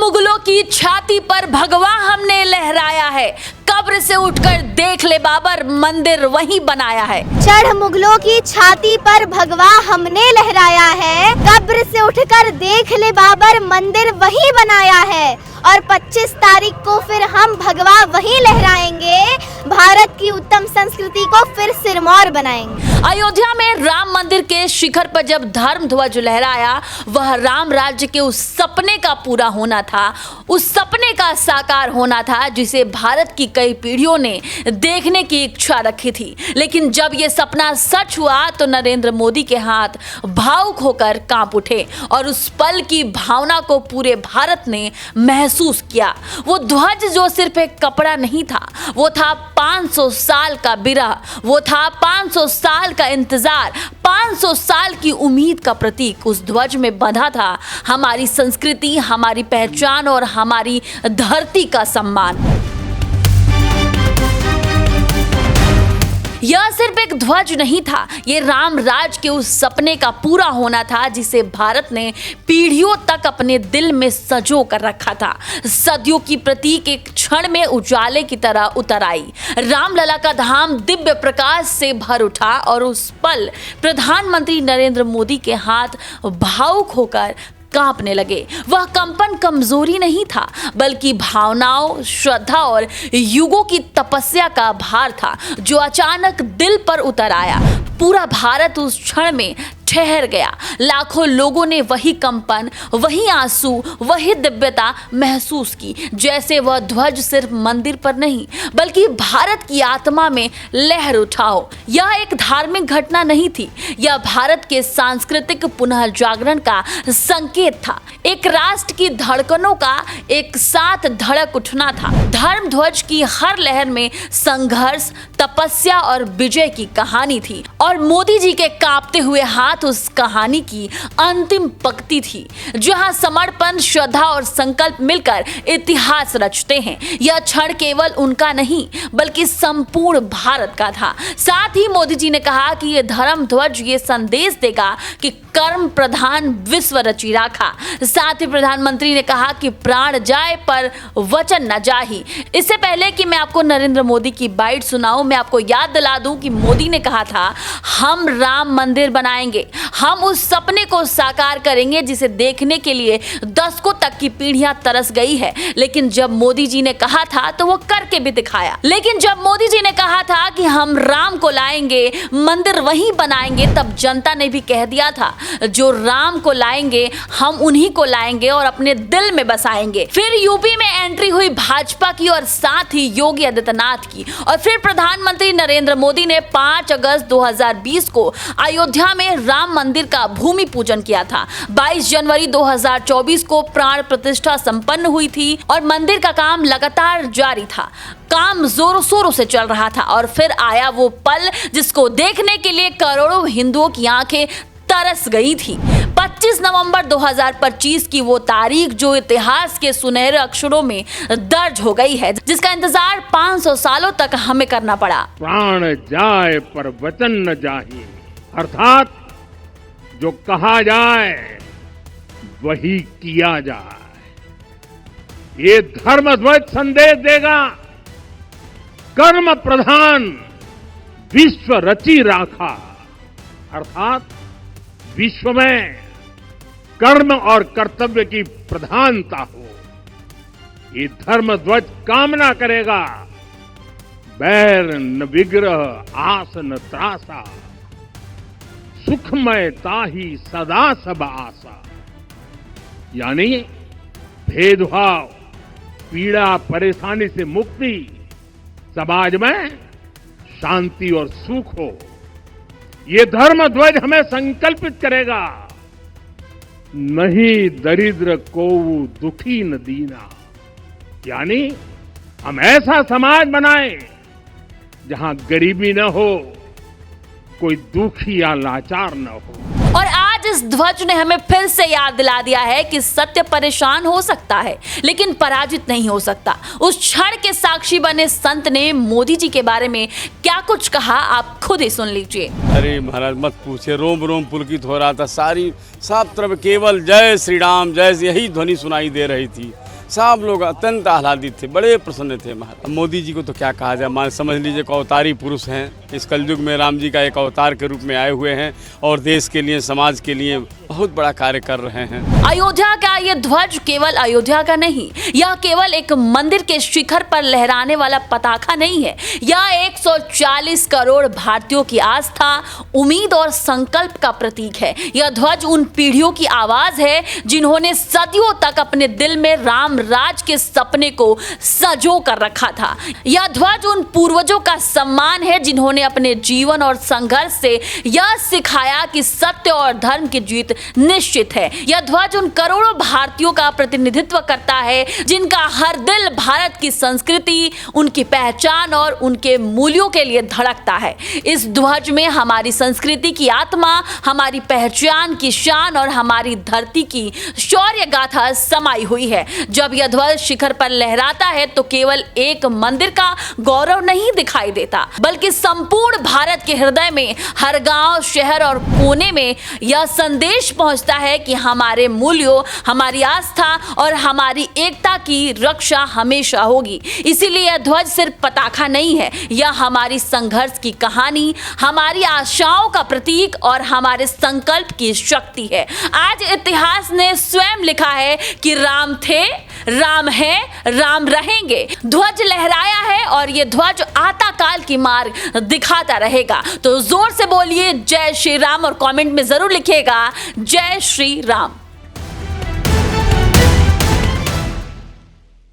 मुगलों की छाती पर भगवा हमने लहराया है, कब्र से उठकर देख ले बाबर मंदिर वहीं बनाया है। चढ़ मुगलों की छाती पर भगवा हमने लहराया है, कब्र से उठकर देख ले बाबर मंदिर वहीं बनाया है। और 25 तारीख को फिर हम भगवा वहीं लहराएंगे, भारत की उत्तम संस्कृति को फिर सिरमौर बनाएंगे। अयोध्या में राम मंदिर के शिखर पर जब धर्म ध्वज लहराया, वह राम राज्य के उस सपने का पूरा होना था, उस सपने का साकार होना था जिसे भारत की कई पीढ़ियों ने देखने की इच्छा रखी थी। लेकिन जब यह सपना सच हुआ तो नरेंद्र मोदी के हाथ भावुक होकर कांप उठे और उस पल की भावना को पूरे भारत ने महसूस किया। वो ध्वज जो सिर्फ एक कपड़ा नहीं था, वो था 500 साल का बिरह, वो था 500 साल का इंतजार, 500 साल की उम्मीद का प्रतीक। उस ध्वज में बंधा था हमारी संस्कृति, हमारी पहचान और हमारी धरती का सम्मान। यह सिर्फ एक ध्वज नहीं था, ये राम राज के उस सपने का पूरा होना था जिसे भारत ने पीढ़ियों तक अपने दिल में संजो कर रखा था। सदियों की प्रतीक एक क्षण में उजाले की तरह उतर आई। रामलला का धाम दिव्य प्रकाश से भर उठा और उस पल प्रधानमंत्री नरेंद्र मोदी के हाथ भावुक होकर कांपने लगे। वह कंपन कमजोरी नहीं था, बल्कि भावनाओं, श्रद्धा और युगों की तपस्या का भार था जो अचानक दिल पर उतर आया। पूरा भारत उस क्षण में ठहर गया। लाखों लोगों ने वही कंपन, वही आंसू, वही दिव्यता महसूस की, जैसे वह ध्वज सिर्फ मंदिर पर नहीं बल्कि भारत की आत्मा में लहर उठा हो। यह एक धार्मिक घटना नहीं थी, यह भारत के सांस्कृतिक पुनः जागरण का संकेत था। एक राष्ट्र की धड़कनों का एक साथ धड़क उठना था। धर्म ध्वज की हर लहर में संघर्ष, तपस्या और विजय की कहानी थी और मोदी जी के कांपते हुए हाथ उस कहानी की अंतिम पंक्ति थी, जहां समर्पण, श्रद्धा और संकल्प मिलकर इतिहास रचते हैं। यह क्षण केवल उनका नहीं बल्कि संपूर्ण भारत का था। साथ ही मोदी जी ने कहा कि यह धर्म ध्वज ये संदेश देगा कि कर्म प्रधान विश्व रची राखा। साथ ही प्रधानमंत्री ने कहा कि प्राण जाए पर वचन न जाही। इससे पहले कि मैं आपको नरेंद्र मोदी की बाइट सुनाऊं, मैं आपको याद दिला दूं कि मोदी ने कहा था, हम राम मंदिर बनाएंगे, हम उस सपने को साकार करेंगे जिसे देखने के लिए दशकों तक की पीढ़ियां तरस गई है। लेकिन जब मोदी जी ने कहा था तो वो करके भी दिखाया। लेकिन जब मोदी जी ने कहा था कि हम राम को लाएंगे, मंदिर वहीं बनाएंगे, तब जनता ने भी कह दिया था, जो राम को लाएंगे हम उन्हीं को लाएंगे और अपने दिल में बसाएंगे। फिर यूपी में एंट्री हुई भाजपा की और साथ ही योगी आदित्यनाथ की, और फिर प्रधानमंत्री नरेंद्र मोदी ने 5 अगस्त 2020 को अयोध्या में राम मंदिर का भूमि पूजन किया था। 22 जनवरी 2024 को प्राण प्रतिष्ठा संपन्न हुई थी और मंदिर का काम लगातार जारी था। काम जोरों शोरों से चल रहा था और फिर आया वो पल जिसको देखने के लिए करोड़ों हिंदुओं की आंखें तरस गई थी। 25 नवंबर 2025 की वो तारीख जो इतिहास के सुनहरे अक्षरों में दर्ज हो गई है, जिसका इंतजार 500 सालों तक हमें करना पड़ा। प्राण जाए पर वचन न जाही, अर्थात जो कहा जाए वही किया जाए। ये धर्म ध्वज संदेश देगा, कर्म प्रधान विश्व रची राखा, अर्थात विश्व में कर्म और कर्तव्य की प्रधानता हो। ये धर्म ध्वज कामना करेगा, बैर न विग्रह आस न त्रासा, सुखमय ताही सदा सब आशा। यानी भेदभाव, पीड़ा, परेशानी से मुक्ति, समाज में शांति और सुख हो। ये धर्म ध्वज हमें संकल्पित करेगा, नहीं दरिद्र को दुखी न दीना। यानी हम ऐसा समाज बनाएं जहां गरीबी न हो, कोई दुखी या लाचार न हो। और आज इस ध्वज ने हमें फिर से याद दिला दिया है कि सत्य परेशान हो सकता है लेकिन पराजित नहीं हो सकता। उस क्षण के साक्षी बने संत ने मोदी जी के बारे में क्या कुछ कहा, आप खुद ही सुन लीजिए। अरे महाराज मत पूछे, रोम रोम पुलकित हो रहा था। सारी सब तरफ केवल जय श्री राम जय, यही ध्वनि सुनाई दे रही थी। सब लोग अत्यंत आह्लादित थे, बड़े प्रसन्न थे महाराज। मोदी जी को तो क्या कहा जाए, मान समझ लीजिए कि अवतारी पुरुष हैं। इस कलयुग में राम जी का एक अवतार के रूप में आए हुए हैं और देश के लिए, समाज के लिए बहुत बड़ा कार्य कर रहे हैं। अयोध्या का ये ध्वज केवल अयोध्या का नहीं, यह केवल एक मंदिर के शिखर पर लहराने वाला पताका नहीं है। यह 140 करोड़ भारतीयों की आस्था, उम्मीद और संकल्प का प्रतीक है। यह ध्वज उन पीढ़ियों की आवाज है जिन्होंने सदियों तक अपने दिल में राम राज के सपने को सजो कर रखा था। यह ध्वज उन पूर्वजों का सम्मान है जिन्होंने अपने जीवन और संघर्ष से यह सिखाया कि सत्य और धर्म की जीत निश्चित है। यह ध्वज उन करोड़ों भारतीयों का प्रतिनिधित्व करता है जिनका हर दिल भारत की संस्कृति, उनकी पहचान और उनके मूल्यों के लिए धड़कता है। इस ध्वज में हमारी संस्कृति की आत्मा, हमारी पहचान की शान और हमारी धरती की शौर्य गाथा समाई हुई है। जब यह ध्वज शिखर पर लहराता है तो केवल एक मंदिर का गौरव नहीं दिखाई देता, बल्कि संपूर्ण भारत के हृदय में, हर गांव, शहर और कोने में यह संदेश पहुंचता है कि हमारे मूल्यों, हमारी आस्था और हमारी एकता की रक्षा हमेशा होगी। इसीलिए यह ध्वज सिर्फ पताका नहीं है, यह हमारी संघर्ष की कहानी, हमारी आशाओं का प्रतीक और हमारे संकल्प की शक्ति है। आज इतिहास ने स्वयं लिखा है कि राम थे, राम है, राम रहेंगे। ध्वज लहराया है और यह ध्वज आता काल की मार्ग दिखाता रहेगा। तो जोर से बोलिए जय श्री राम और कमेंट में जरूर लिखिएगा जय श्री राम।